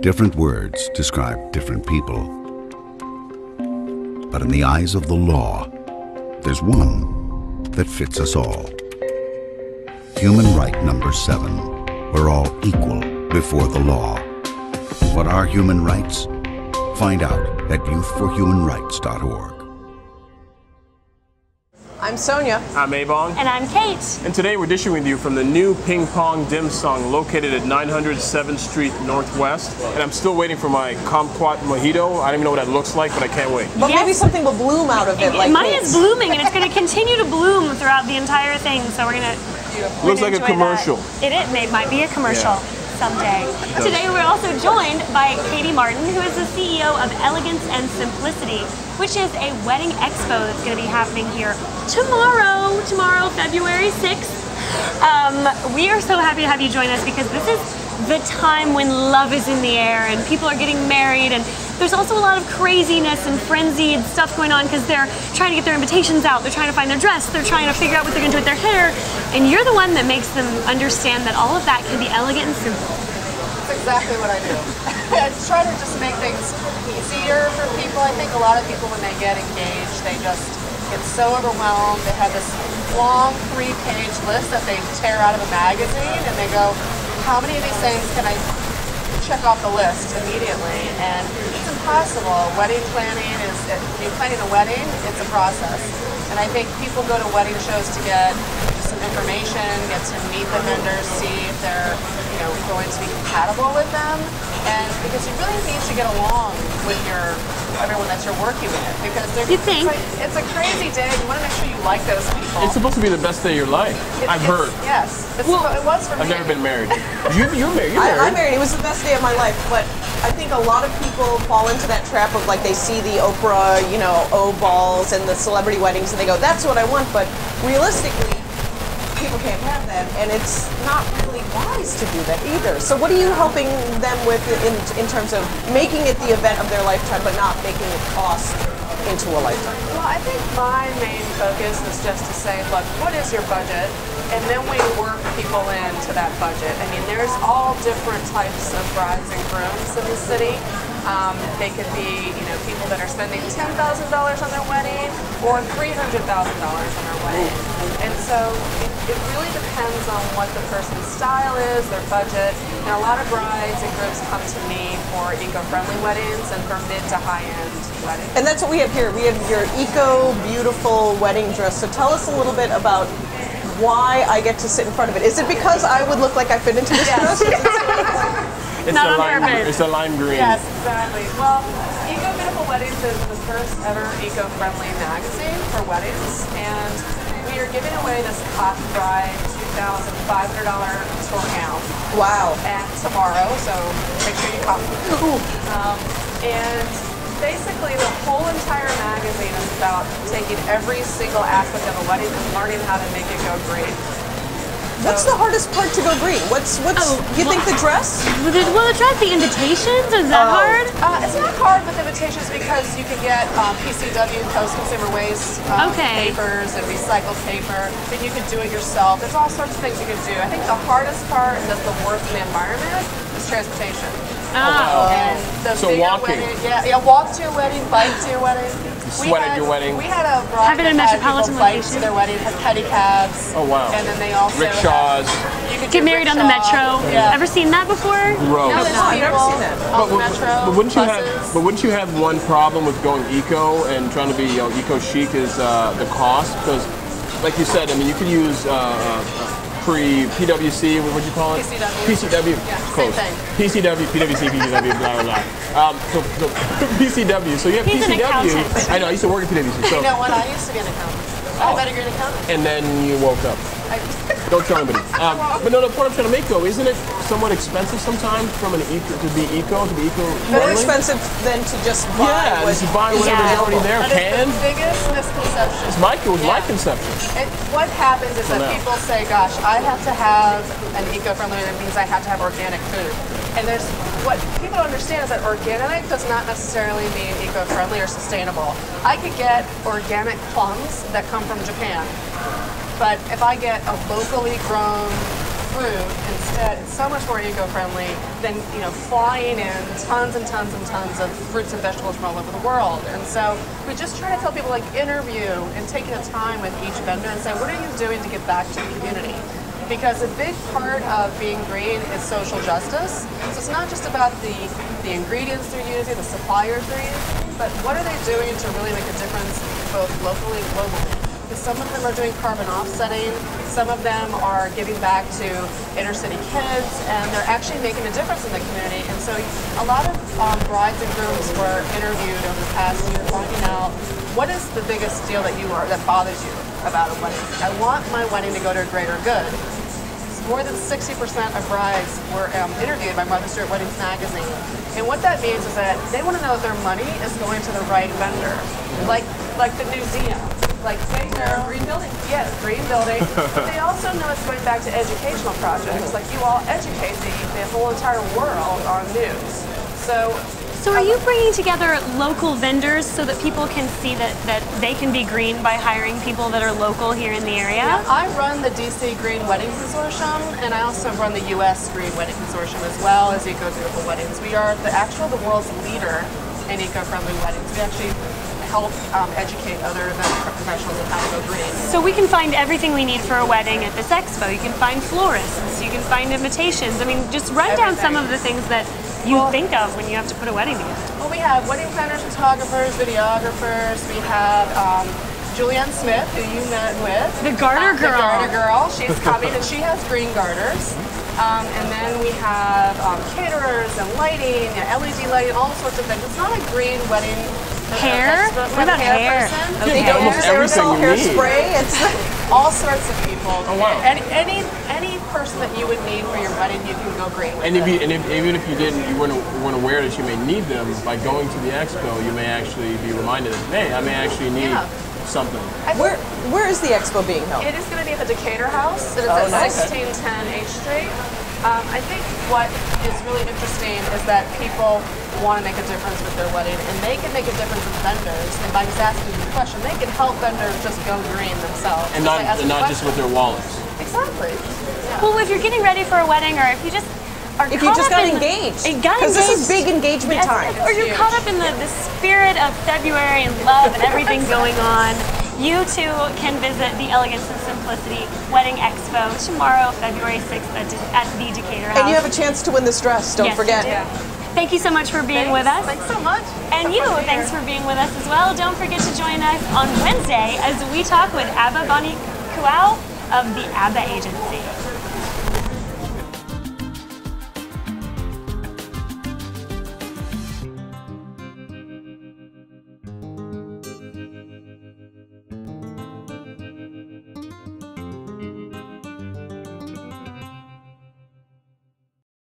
Different words describe different people. But in the eyes of the law, there's one that fits us all. Human right number 7. We're all equal before the law. What are human rights? Find out at youthforhumanrights.org. I'm Sonya. I'm Ebong. And I'm Kate. And today we're dishing with you from the new Pong Dim Sum located at 900 7th Street Northwest. And I'm still waiting for my kumquat mojito. I don't even know what that looks like, but I can't wait. But maybe something will bloom out of it. Like mine is blooming, and it's going to continue to bloom throughout the entire thing. So we're going to looks like a commercial. It might be a commercial. Yeah. Someday. Today we're also joined by Katie Martin, who is the CEO of Elegance and Simplicity, which is a wedding expo that's going to be happening here tomorrow, February 6th. We are so happy to have you join us because this is the time when love is in the air and people are getting married, and there's also a lot of craziness and frenzied stuff going on because they're trying to get their invitations out, they're trying to find their dress, they're trying to figure out what they're going to do with their hair, and you're the one that makes them understand that all of that can be elegant and simple. That's exactly what I do. I try to just make things easier for people. I think a lot of people, when they get engaged, they just get so overwhelmed. They have this long 3-page list that they tear out of a magazine, and they go, how many of these things can I check off the list immediately? And it's impossible. Wedding planning is, when you're planning a wedding, it's a process. And I think people go to wedding shows to get some information, get to meet the vendors, see if they're going to be compatible with them. And because you really need to get along with everyone that you're working with, because it's a crazy day. You want to make sure you like those people. It's supposed to be the best day of your life. I've heard. Yes, it was for me. I've never been married. You're married. I'm married. It was the best day of my life, but I think a lot of people fall into that trap of, like, they see the Oprah, O balls and the celebrity weddings, and they go, that's what I want. But realistically, people can't have that, and it's not really wise to do that either. So what are you helping them with in terms of making it the event of their lifetime, but not making it cost into a lifetime? Well, I think my main focus is just to say, look, what is your budget? And then we work people into that budget. I mean, there's all different types of brides and grooms in the city. They could be, people that are spending $10,000 on their wedding or $300,000 on their wedding. And so it really depends on what the person's style is, their budget. And a lot of brides and grooms come to me for eco-friendly weddings and for mid to high-end weddings. And that's what we have here. We have your eco-beautiful wedding dress. So tell us a little bit about why I get to sit in front of it. Is it because I would look like I fit into this dress? It's a lime green. Yes, exactly. Well, Eco Beautiful Weddings is the first ever eco-friendly magazine for weddings, and we are giving away this Hot Bride $2,500 tour gown. Wow. And tomorrow, so make sure you come. And basically the whole entire magazine is about taking every single aspect of a wedding and learning how to make it go green. What's the hardest part to go green? You think the dress? Well, the dress, the invitations, is that hard? It's not hard with invitations because you can get PCW, post-consumer waste, papers and recycled paper, and you can do it yourself. There's all sorts of things you can do. I think the hardest part and that's the worst in the environment is transportation. And so walking. Walk to your wedding, bike to your wedding. Sweat at your wedding. We had a bride that had people bike to their wedding, had pedicabs. Oh wow. And then they also rickshaws. You could get married on the metro. Yeah. Ever seen that before? Gross. No, I've never seen that. On the metro. But wouldn't you have one problem with going eco and trying to be eco chic is the cost? Because, like you said, I mean, you could use PWC, what would you call it? PCW. Yeah, close. same thing. PCW, PWC, PCW, blah, blah, blah. So PCW. So you have PCW. I know, I used to work at PWC. So. You know what? I used to be an accountant. I bet you're an accountant. And then you woke up. Don't tell anybody. But no, the point I'm trying to make though, isn't it somewhat expensive sometimes to be eco? More expensive than to just buy. Yeah, just buy whatever's already there, canned. The biggest misconception. It was my conception. What happens is that people say, gosh, I have to have an eco-friendly, that means I have to have organic food. And what people don't understand is that organic does not necessarily mean eco-friendly or sustainable. I could get organic plums that come from Japan. But if I get a locally grown fruit that it's so much more eco-friendly than flying in tons and tons and tons of fruits and vegetables from all over the world. And so we just try to tell people, like, interview and taking the time with each vendor and say, what are you doing to give back to the community? Because a big part of being green is social justice. So it's not just about the ingredients they're using, the suppliers they're using, but what are they doing to really make a difference both locally and globally? Because some of them are doing carbon offsetting, some of them are giving back to inner city kids, and they're actually making a difference in the community. And so a lot of brides and grooms were interviewed over the past year finding out what is the biggest deal that bothers you about a wedding. I want my wedding to go to a greater good. More than 60% of brides were interviewed by Martha Stewart Weddings magazine. And what that means is that they want to know that their money is going to the right vendor. Like the museum. Like Green Building. Yes, Green Building. But they also know it's going back to educational projects. Like you all educate the whole entire world on news. So are you bringing together local vendors so that people can see that they can be green by hiring people that are local here in the area? Yeah, I run the DC Green Wedding Consortium, and I also run the US Green Wedding Consortium as well as eco-beautiful weddings. We are the world's leader in eco-friendly weddings. We actually help educate other event professionals on how to go green. So we can find everything we need for a wedding at this expo. You can find florists, you can find invitations. I mean, just run down some of the things that you think of when you have to put a wedding together. Well, we have wedding planners, photographers, videographers. We have Julianne Smith, who you met with. The Garter Girl. The Garter Girl. She's coming, and she has green garters. And then we have caterers and lighting, LED lighting, all sorts of things. It's not a green wedding. Hair? What about hair? They Yeah, almost everything you need. Hairspray. It's all sorts of people. Oh wow! Any person that you would need for your wedding, you can go green with. And even if you weren't aware that you may need them, by going to the expo, you may actually be reminded that, hey, I may actually need something. Where is the expo being held? It is going to be at the Decatur House. It is at 1610 H Street. I think what is really interesting is that people want to make a difference with their wedding, and they can make a difference with vendors. And by just asking the question, they can help vendors just go green themselves. And not just with their wallets. Exactly. Yeah. Well, if you're getting ready for a wedding, or if you just are if you just got engaged, because this is big engagement time. Or you're caught up in the spirit of February and love and everything going on, you too can visit the Elegance and Simplicity Wedding Expo tomorrow, February 6th at the Decatur House. And you have a chance to win this dress, don't forget. You do. Thank you so much for being with us. Thanks so much. And you, thanks for being with us as well. Don't forget to join us on Wednesday as we talk with Abba Boni Kuau of the Abba Agency.